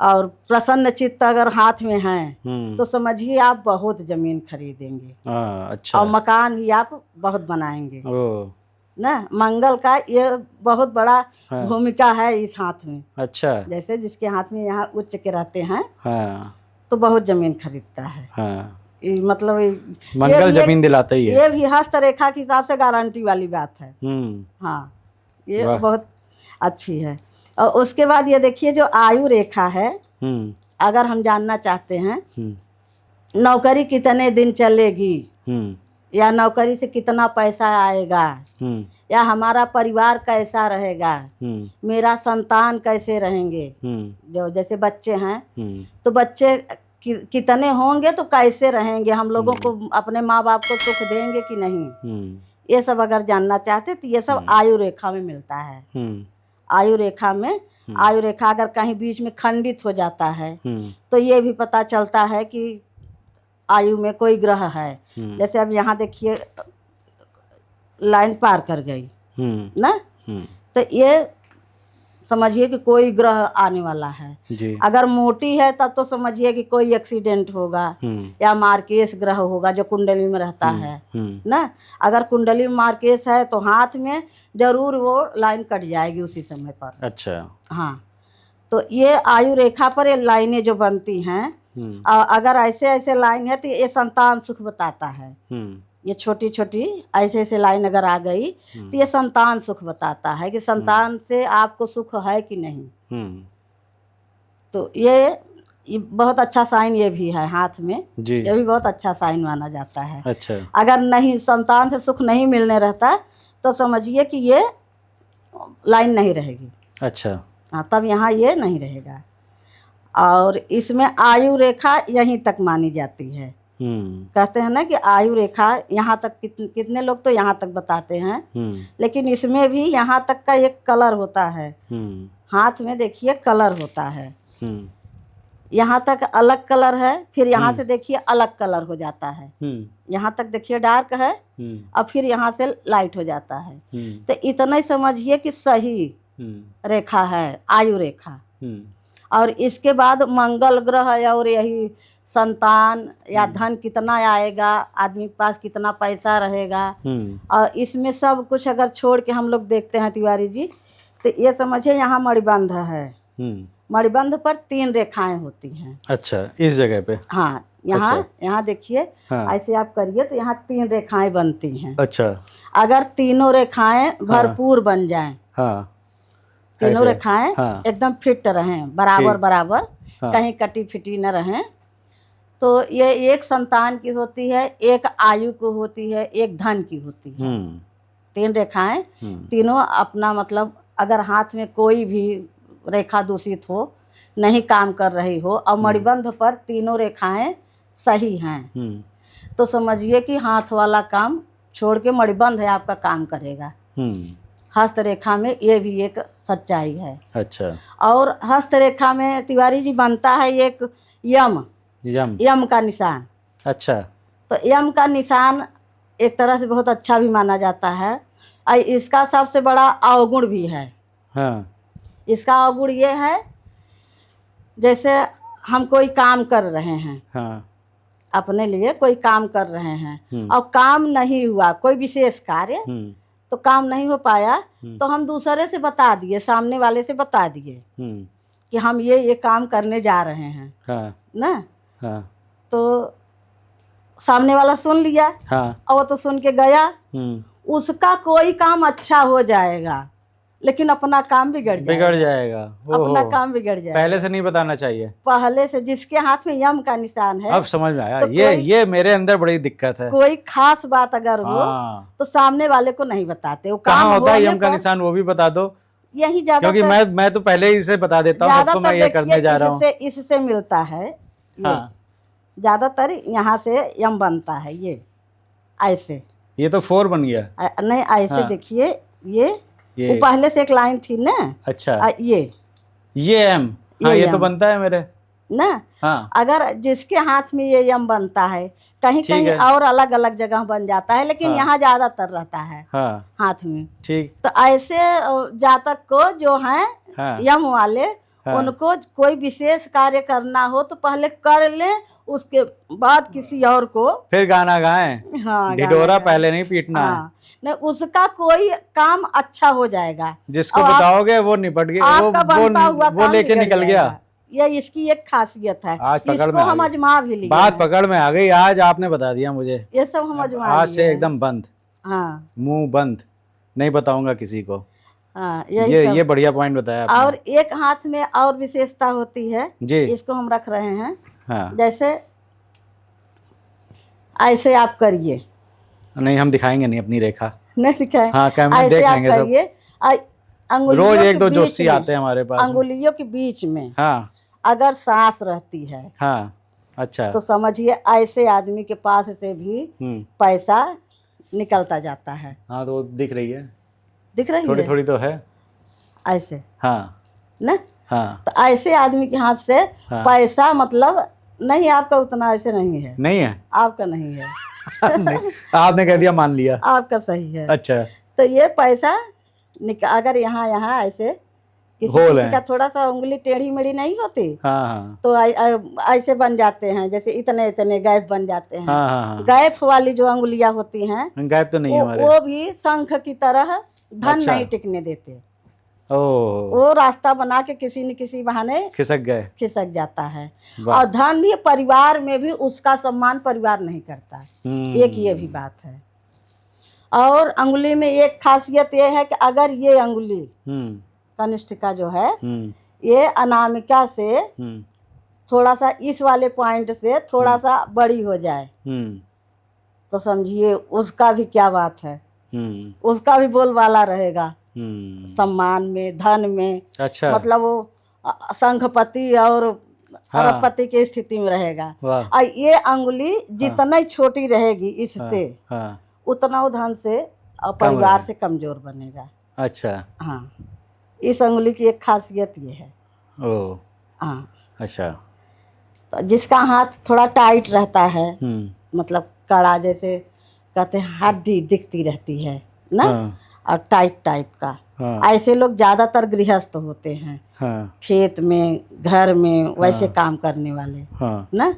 और प्रसन्न चित्त अगर हाथ में हैं तो समझिए आप बहुत जमीन खरीदेंगे। अच्छा, और मकान भी आप बहुत बनाएंगे ओ, ना। मंगल का ये बहुत बड़ा भूमिका है इस हाथ में। अच्छा, जैसे जिसके हाथ में यहाँ उच्च के रहते हैं, हाँ, तो बहुत जमीन खरीदता है। हाँ, मतलब मंगल जमीन दिलाता ही है। ये भी हस्तरेखा के हिसाब से गारंटी वाली बात है। हाँ, ये वाह। बहुत अच्छी है। और उसके बाद ये देखिए जो आयु रेखा है, अगर हम जानना चाहते हैं नौकरी कितने दिन चलेगी, या नौकरी से कितना पैसा आएगा, या हमारा परिवार कैसा रहेगा, मेरा संतान कैसे रहेंगे, जो जैसे बच्चे हैं तो बच्चे कितने होंगे तो कैसे रहेंगे, हम लोगों को अपने माँ बाप को सुख देंगे कि नहीं, ये सब अगर जानना चाहते तो ये सब आयु रेखा में मिलता है। आयु रेखा में, आयु रेखा अगर कहीं बीच में खंडित हो जाता है तो ये भी पता चलता है कि आयु में कोई ग्रह है। जैसे अब यहाँ देखिए लाइन पार कर गई ना, तो ये समझिए कि कोई ग्रह आने वाला है जी। अगर मोटी है तब तो समझिए कि कोई एक्सीडेंट होगा या मार्केस ग्रह होगा जो कुंडली में रहता है ना। अगर कुंडली में मार्केस है तो हाथ में जरूर वो लाइन कट जाएगी उसी समय पर। अच्छा, हाँ, तो ये आयु रेखा पर ये लाइनें जो बनती हैं, अगर ऐसे ऐसे लाइन है तो ये संतान सुख बताता है। ये छोटी छोटी ऐसे ऐसे लाइन अगर आ गई तो ये संतान सुख बताता है कि संतान से आपको सुख है कि नहीं। तो ये बहुत अच्छा साइन ये भी है हाथ में जी। ये भी बहुत अच्छा साइन माना जाता है। अच्छा, अगर नहीं संतान से सुख नहीं मिलने रहता तो समझिए कि ये लाइन नहीं रहेगी। अच्छा, हाँ, तब यहाँ ये नहीं रहेगा। और इसमें आयु रेखा यहीं तक मानी जाती है। कहते हैं ना कि आयु रेखा यहाँ तक, कितने लोग तो यहाँ तक बताते हैं, लेकिन इसमें भी यहाँ तक का एक कलर होता है। हाथ में देखिए कलर होता है, यहाँ तक अलग कलर है, फिर यहाँ से देखिए अलग कलर हो जाता है। यहाँ तक देखिए डार्क है और फिर यहाँ से लाइट हो जाता है। तो इतना ही समझिए कि सही रेखा है आयु रेखा। और इसके बाद मंगल ग्रह और यही संतान या धन कितना आएगा, आदमी के पास कितना पैसा रहेगा, और इसमें सब कुछ अगर छोड़ के हम लोग देखते हैं तिवारी जी, तो ये समझिए यहाँ मणिबंध है। मणिबंध पर 3 रेखाएं होती हैं। अच्छा, इस जगह पे? हाँ, यहाँ अच्छा। यहाँ देखिए, हाँ। ऐसे आप करिए तो यहाँ 3 रेखाएं बनती हैं। अच्छा, अगर तीनों रेखाएं भरपूर बन जाएं, हाँ, तीनों रेखाएं हाँ। एकदम फिट रहें, बराबर बराबर, हाँ। कहीं कटी फिटी न रहें, तो ये एक संतान की होती है, एक आयु को होती है, एक धन की होती है। 3 रेखाएं, तीनों अपना मतलब अगर हाथ में कोई भी रेखा दूषित हो, नहीं काम कर रही हो, और मणिबंध पर तीनों रेखाएं सही हैं, तो समझिए कि हाथ वाला काम छोड़ के मणिबंध है आपका काम करेगा। हस्तरेखा में ये भी एक सच्चाई है। अच्छा, और हस्तरेखा में तिवारी जी बनता है एक यम यम का निशान। अच्छा, तो यम का निशान एक तरह से बहुत अच्छा भी माना जाता है, और इसका सबसे बड़ा अवगुण भी है। हाँ। इसका अवगुण ये है, जैसे हम कोई काम कर रहे हैं, हाँ। अपने लिए कोई काम कर रहे हैं और काम नहीं हुआ, कोई विशेष कार्य, तो काम नहीं हो पाया, तो हम दूसरे से बता दिए, सामने वाले से बता दिए कि हम ये काम करने जा रहे हैं, हाँ। ना, हाँ। तो सामने वाला सुन लिया, हाँ। और वो तो सुन के गया, उसका कोई काम अच्छा हो जाएगा, लेकिन अपना काम बिगड़ जाएगा। अपना काम बिगड़ जाएगा। पहले से नहीं बताना चाहिए। पहले से, जिसके हाथ में यम का निशान है, अब समझ में आया, तो ये मेरे अंदर बड़ी दिक्कत है। कोई खास बात अगर हो तो सामने वाले को नहीं बताते। वो कहाँ होता है यम का निशान, वो भी बता दो। यही ज्यादा, क्योंकि मैं तो पहले ही से बता देता हूँ सबको, मैं ये करने जा रहा हूँ। इससे मिलता है, ज्यादातर यहाँ से यम बनता है। ये ऐसे, ये तो 4 बन गया। नहीं, ऐसे देखिए, ये वो पहले से एक लाइन थी ना। अच्छा, ये एम, हाँ, ये तो बनता है मेरे ना, हाँ। अगर जिसके हाथ में ये यम बनता है, कहीं कहीं और अलग अलग जगह बन जाता है, लेकिन हाँ। यहाँ ज्यादातर रहता है, हाँ। हाथ में। ठीक, तो ऐसे जातक को जो हैं, हाँ। यम वाले, हाँ। उनको कोई विशेष कार्य करना हो तो पहले कर लें, उसके बाद किसी और को फिर गाना गाएं। हाँ, ढिढोरा पहले नहीं पीटना, हाँ। है नहीं, उसका कोई काम अच्छा हो जाएगा। जिसको बताओगे वो निपट गया, वो लेके निकल गया। ये इसकी एक खासियत है। आज पकड़ इसको में आ हम गई। आजमा भी लिए बात हैं। पकड़ में आ गई, आज आपने बता दिया मुझे। ये सब हम आजमा आज लिए से हैं। एकदम बंद, हाँ मुंह बंद, नहीं बताऊंगा किसी को। हाँ, यही ये सब। बढ़िया पॉइंट बताया आपने। और एक हाथ में और विशेषता होती है जी। इसको हम रख रहे हैं। हाँ, जैसे ऐसे आप करिए, नहीं हम दिखाएंगे नहीं अपनी रेखा। नहीं दिखाए, हाँ, कैमरे ऐसे देख आप लेंगे सब। करिए। अंगुलियों रोज के एक दो बीच जोशी में, आते हैं हमारे पास में। अंगुलियों के बीच में हाँ अगर सांस रहती है हाँ, अच्छा। तो समझिए ऐसे आदमी के पास से भी पैसा निकलता जाता है। हाँ तो वो दिख रही है, दिख रही थोड़ी है थोड़ी तो है। ऐसे हाँ ना। हाँ। तो ऐसे आदमी के हाथ से हाँ। पैसा मतलब नहीं, आपका उतना ऐसे नहीं है, नहीं है। आपका नहीं है। नहीं, आपने कह दिया मान लिया। आपका सही है। अच्छा। तो ये पैसा अगर यहाँ यहाँ ऐसे किसी होल किसी है। का थोड़ा सा उंगली टेढ़ी मेढ़ी नहीं होती हाँ हाँ तो ऐसे बन जाते हैं, जैसे इतने इतने गैप बन जाते हैं। हाँ हाँ। गैप वाली जो अंगुलियां होती हैं गायब तो नहीं है हमारे। वो भी शंख की तरह धन अच्छा। नहीं टिकने देते। ओ, वो रास्ता बना के किसी न किसी बहाने खिसक गए। खिसक जाता है। वाह। और धन भी परिवार में भी उसका सम्मान परिवार नहीं करता। एक ये भी बात है। और अंगुली में एक खासियत ये है कि अगर ये अंगुली कनिष्ठिका जो है ये अनामिका से थोड़ा सा इस वाले पॉइंट से थोड़ा सा बड़ी हो जाए तो समझिए उसका भी क्या बात है, उसका भी बोलबाला रहेगा सम्मान में, धन में। अच्छा। मतलब वो संघपति और हाँ। अरबपति की स्थिति में रहेगा। वाह। और ये अंगुली जितना ही छोटी रहेगी इससे हाँ। उतना वो धन से और परिवार से कमजोर बनेगा। अच्छा। हाँ, इस अंगुली की एक खासियत ये है। ओ, हाँ। अच्छा। तो जिसका हाथ थोड़ा टाइट रहता है, मतलब कड़ा, जैसे कहते हैं हड्डी दिखती रहती है ना। हाँ। और टाइट टाइप का। हाँ। ऐसे लोग ज्यादातर गृहस्थ होते हैं। हाँ। खेत में, घर में वैसे काम करने वाले। हाँ। ना।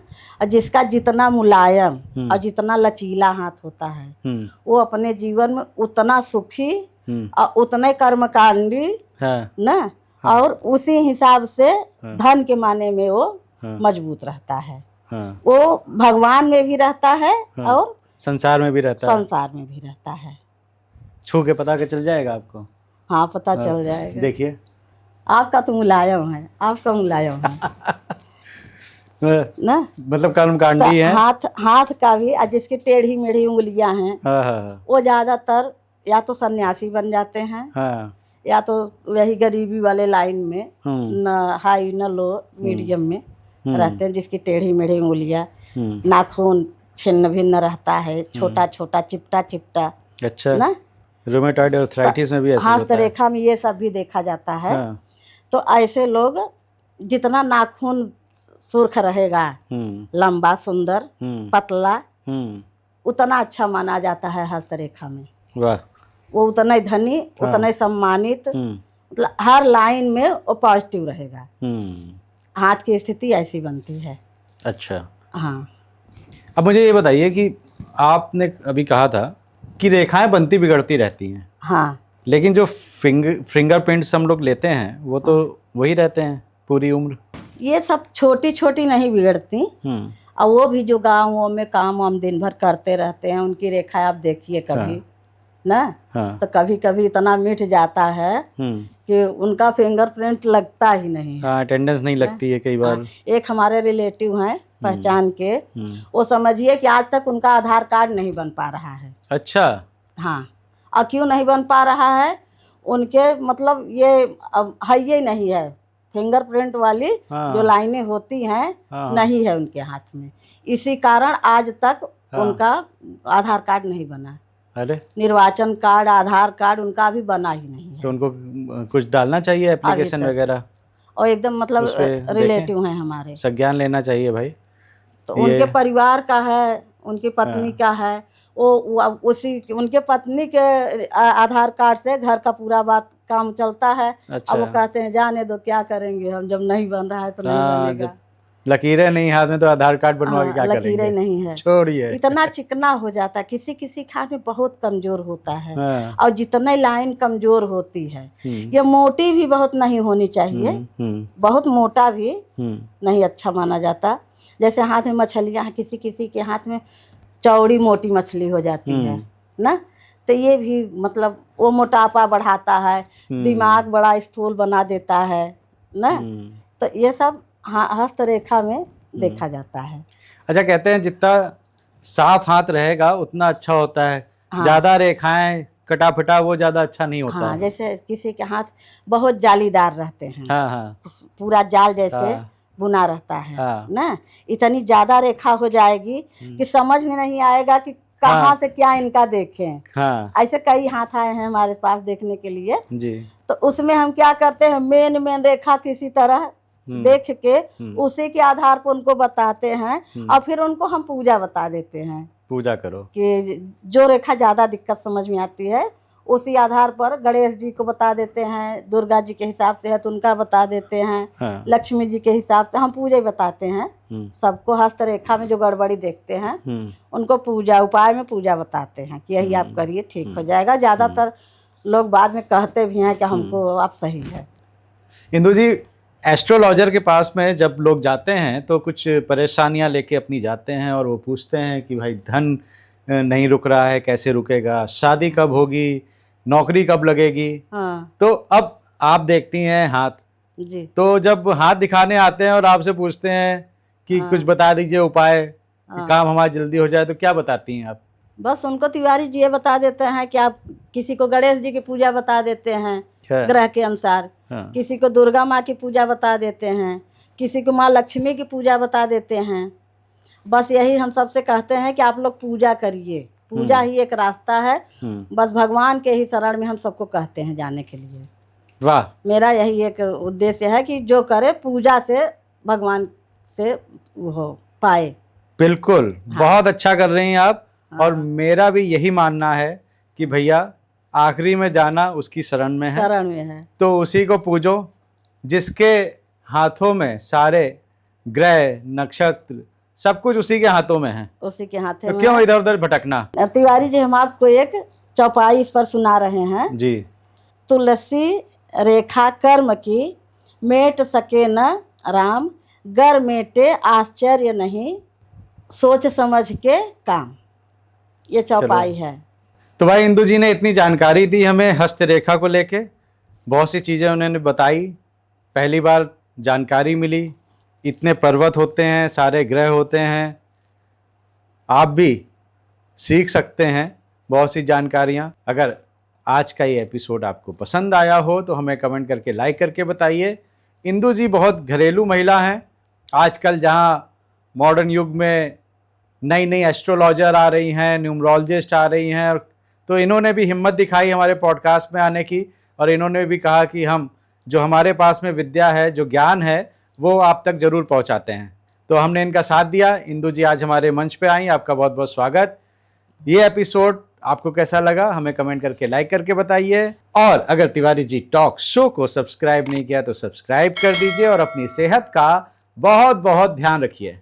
और जिसका जितना मुलायम और जितना लचीला हाथ होता है वो अपने जीवन में उतना सुखी और उतने कर्मकांडी। हाँ। ना। और उसी हिसाब से धन के माने में वो मजबूत रहता है। वो भगवान में भी रहता है और संसार में भी रहता है। संसार में भी रहता है। छू के पता के चल जाएगा आपको। हाँ, पता चल जाएगा। देखिए आपका तो मुलायम है, आपका मुलायम है ना। मतलब कर्मकांडी है। हाथ का भी, और जिसकी टेढ़ी मेढ़ी उंगलियां हैं वो ज्यादातर या तो सन्यासी बन जाते हैं। हाँ। या तो वही गरीबी वाले लाइन में, न हाई न लो, मीडियम में रहते हैं। जिसकी टेढ़ी मेढ़ी उंगलियां, नाखून छिन्न भिन्न रहता है, छोटा छोटा चिपटा चिपटा। अच्छा ना। रूमेटॉइड आर्थराइटिस में भी ऐसा होता है। हस्तरेखा में ये सब भी देखा जाता है। हाँ। तो ऐसे लोग जितना नाखून सुर्ख रहेगा, लंबा सुंदर पतला, उतना अच्छा माना जाता है हस्तरेखा में। वाह। वो उतना ही धनी, उतना ही सम्मानित, मतलब हर लाइन में वो पॉजिटिव रहेगा। हाथ की स्थिति ऐसी बनती है। अच्छा। हाँ। अब मुझे ये बताइए कि आपने अभी कहा था कि रेखाएं बनती बिगड़ती रहती हैं। हाँ। लेकिन जो फिंगरप्रिंट्स हम लोग लेते हैं वो तो वही रहते हैं पूरी उम्र। ये सब छोटी छोटी नहीं बिगड़ती। और वो भी जो गाँवों में काम वाम दिन भर करते रहते हैं उनकी रेखा आप देखिए कभी। हाँ। ना। हाँ। तो कभी कभी इतना मिट जाता है कि उनका फिंगरप्रिंट लगता ही नहीं है। अटेंडेंस नहीं लगती है कई बार। एक हमारे रिलेटिव हैं पहचान के, वो समझिए कि आज तक उनका आधार कार्ड नहीं बन पा रहा है। अच्छा। हाँ। और क्यों नहीं बन पा रहा है, उनके मतलब ये अब है ही नहीं है, फिंगरप्रिंट वाली जो लाइनें होती हैं नहीं है उनके हाथ में। इसी कारण आज तक उनका आधार कार्ड नहीं बना। अरे, निर्वाचन कार्ड, आधार कार्ड उनका अभी बना ही नहीं है। तो उनको कुछ डालना चाहिए एप्लीकेशन वगैरह। और एकदम मतलब रिलेटिव हैं हमारे, संज्ञान लेना चाहिए भाई। तो उनके परिवार का है, उनकी पत्नी का है, वो उसी उनके पत्नी के आधार कार्ड से घर का पूरा बात काम चलता है। अच्छा। अब वो कहते हैं जाने दो, क्या करेंगे हम, जब नहीं बन रहा है तो नहीं बनेगा। लकीरें नहीं हाथ में तो आधार कार्ड बनवा के क्या लकीरें करेंगे? नहीं है, छोड़िए। इतना चिकना हो जाता है। किसी किसी के हाथ में बहुत कमजोर होता है, हाँ। और जितने लाइन कमजोर होती है, हम्म, ये मोटी भी बहुत नहीं होनी चाहिए, हम्म, बहुत मोटा भी हम्म, नहीं अच्छा माना जाता। जैसे हाथ में मछलियाँ हैं, किसी किसी के हाथ में चौड़ी मोटी मछली हो जाती है ना, तो ये भी मतलब वो मोटापा बढ़ाता है, दिमाग बड़ा स्थूल बना देता है ना। तो ये सब हस्तरेखा में देखा जाता है। अच्छा, कहते हैं जितना साफ हाथ रहेगा उतना अच्छा होता है। हाँ। ज्यादा रेखाएं कटा फटा वो ज्यादा अच्छा नहीं होता हाँ, है। जैसे किसी के हाथ बहुत जालीदार रहते हैं, हाँ हाँ पूरा जाल जैसे हाँ, बुना रहता है हाँ। ना, इतनी ज्यादा रेखा हो जाएगी कि समझ में नहीं आएगा कि कहाँ हाँ। से क्या इनका देखें। हाँ ऐसे कई हाथ आए हैं हमारे पास देखने के लिए, जी। तो उसमें हम क्या करते हैं, मेन रेखा किसी तरह देख के उसी के आधार पर उनको बताते हैं, और फिर उनको हम पूजा बता देते हैं पूजा करो कि जो रेखा ज़्यादा दिक्कत समझ में आती है उसी आधार पर गणेश जी को बता देते हैं, दुर्गा जी के हिसाब से है तो उनका बता देते हैं, हाँ। लक्ष्मी जी के हिसाब से हम पूजा बताते हैं। सबको हस्तरेखा में जो गड़बड़ी देखते हैं उनको पूजा उपाय में पूजा बताते हैं कि यही आप करिए ठीक हो जाएगा। ज़्यादातर लोग बाद में कहते भी हैं कि हमको आप सही है। इंदु जी, एस्ट्रोलॉजर के पास में जब लोग जाते हैं तो कुछ परेशानियां लेके अपनी जाते हैं और वो पूछते हैं कि भाई धन नहीं रुक रहा है, कैसे रुकेगा, शादी कब होगी, नौकरी कब लगेगी। हाँ तो अब आप देखती हैं हाथ, जी। तो जब हाथ दिखाने आते हैं और आपसे पूछते हैं कि कुछ बता दीजिए उपाय कि काम हमारा जल्दी हो जाए, तो क्या बताती हैं आप? बस उनको तिवारी जी ये बता देते हैं कि आप किसी को गणेश जी की पूजा बता देते हैं ग्रह के अनुसार, किसी को दुर्गा माँ की पूजा बता देते हैं, किसी को माँ लक्ष्मी की पूजा बता देते हैं। बस यही हम सबसे कहते हैं कि आप लोग पूजा करिए, पूजा ही एक रास्ता है। बस भगवान के ही शरण में हम सबको कहते हैं जाने के लिए। वाह, मेरा यही एक उद्देश्य है कि जो करे पूजा से भगवान से वो पाए। बिल्कुल। बहुत अच्छा कर रही हैं आप। और मेरा भी यही मानना है कि भैया आखिरी में जाना उसकी शरण में है, शरण में है, तो उसी को पूजो जिसके हाथों में सारे ग्रह नक्षत्र सब कुछ उसी के हाथों में है, उसी के हाथ तो में। क्यों इधर उधर भटकना। तिवारी जी, हम आपको एक चौपाई इस पर सुना रहे हैं जी। तुलसी रेखा कर्म की, मेट सके न राम, गर मेटे आश्चर्य नहीं, सोच समझ के काम। ये चौपाई है। तो भाई इंदु जी ने इतनी जानकारी दी हमें हस्तरेखा को लेके, बहुत सी चीज़ें उन्होंने बताई, पहली बार जानकारी मिली। इतने पर्वत होते हैं, सारे ग्रह होते हैं, आप भी सीख सकते हैं बहुत सी जानकारियाँ। अगर आज का ये एपिसोड आपको पसंद आया हो तो हमें कमेंट करके लाइक करके बताइए। इंदु जी बहुत घरेलू महिला हैं। आजकल जहाँ मॉडर्न युग में नई नई एस्ट्रोलॉजर आ रही हैं, न्यूमरोलॉजिस्ट आ रही हैं, तो इन्होंने भी हिम्मत दिखाई हमारे पॉडकास्ट में आने की, और इन्होंने भी कहा कि हम जो हमारे पास में विद्या है, जो ज्ञान है, वो आप तक ज़रूर पहुंचाते हैं। तो हमने इनका साथ दिया। इंदु जी आज हमारे मंच पे आई, आपका बहुत बहुत स्वागत। ये एपिसोड आपको कैसा लगा हमें कमेंट करके लाइक करके बताइए, और अगर तिवारी जी टॉक शो को सब्सक्राइब नहीं किया तो सब्सक्राइब कर दीजिए, और अपनी सेहत का बहुत बहुत ध्यान रखिए।